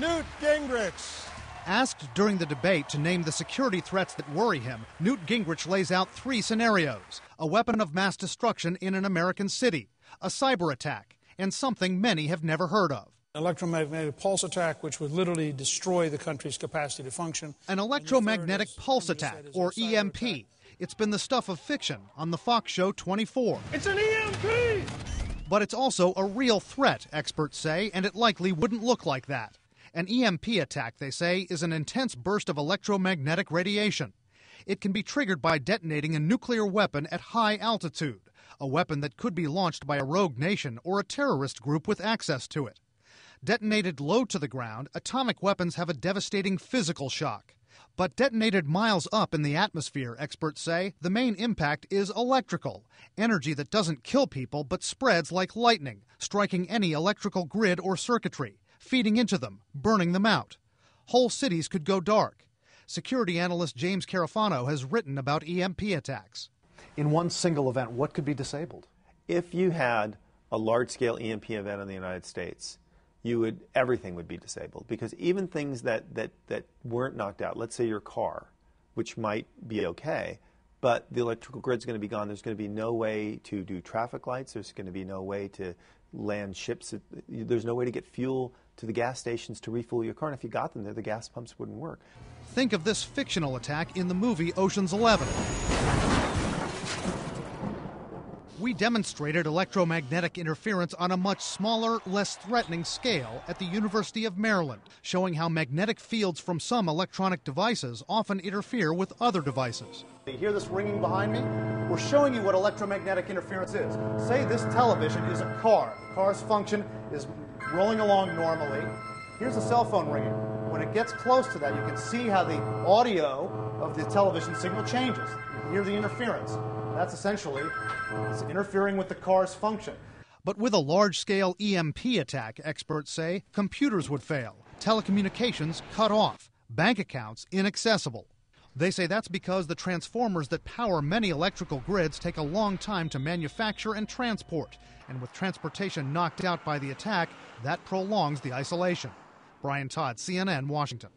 Newt Gingrich. Asked during the debate to name the security threats that worry him, Newt Gingrich lays out 3 scenarios: a weapon of mass destruction in an American city, a cyber attack, and something many have never heard of. Electromagnetic pulse attack, which would literally destroy the country's capacity to function. An electromagnetic pulse attack, or EMP. It's been the stuff of fiction on the Fox show 24. It's an EMP! But it's also a real threat, experts say, and it likely wouldn't look like that. An EMP attack, they say, is an intense burst of electromagnetic radiation. It can be triggered by detonating a nuclear weapon at high altitude, a weapon that could be launched by a rogue nation or a terrorist group with access to it. Detonated low to the ground, atomic weapons have a devastating physical shock. But detonated miles up in the atmosphere, experts say, the main impact is electrical, energy that doesn't kill people but spreads like lightning, striking any electrical grid or circuitry, feeding into them, burning them out. Whole cities could go dark. Security analyst James Carafano has written about EMP attacks. In one single event, what could be disabled? If you had a large-scale EMP event in the United States, everything would be disabled, because even things that weren't knocked out, let's say your car, which might be okay, but the electrical grid's going to be gone. There's going to be no way to do traffic lights. There's going to be no way to land ships. There's no way to get fuel to the gas stations to refuel your car. And if you got them there, the gas pumps wouldn't work. Think of this fictional attack in the movie Ocean's 11. We demonstrated electromagnetic interference on a much smaller, less threatening scale at the University of Maryland, showing how magnetic fields from some electronic devices often interfere with other devices. You hear this ringing behind me? We're showing you what electromagnetic interference is. Say this television is a car. The car's function is rolling along normally. Here's a cell phone ringing. When it gets close to that, you can see how the audio of the television signal changes. You can hear the interference. That's essentially it's interfering with the car's function. But with a large-scale EMP attack, experts say, computers would fail, telecommunications cut off, bank accounts inaccessible. They say that's because the transformers that power many electrical grids take a long time to manufacture and transport. And with transportation knocked out by the attack, that prolongs the isolation. Brian Todd, CNN, Washington.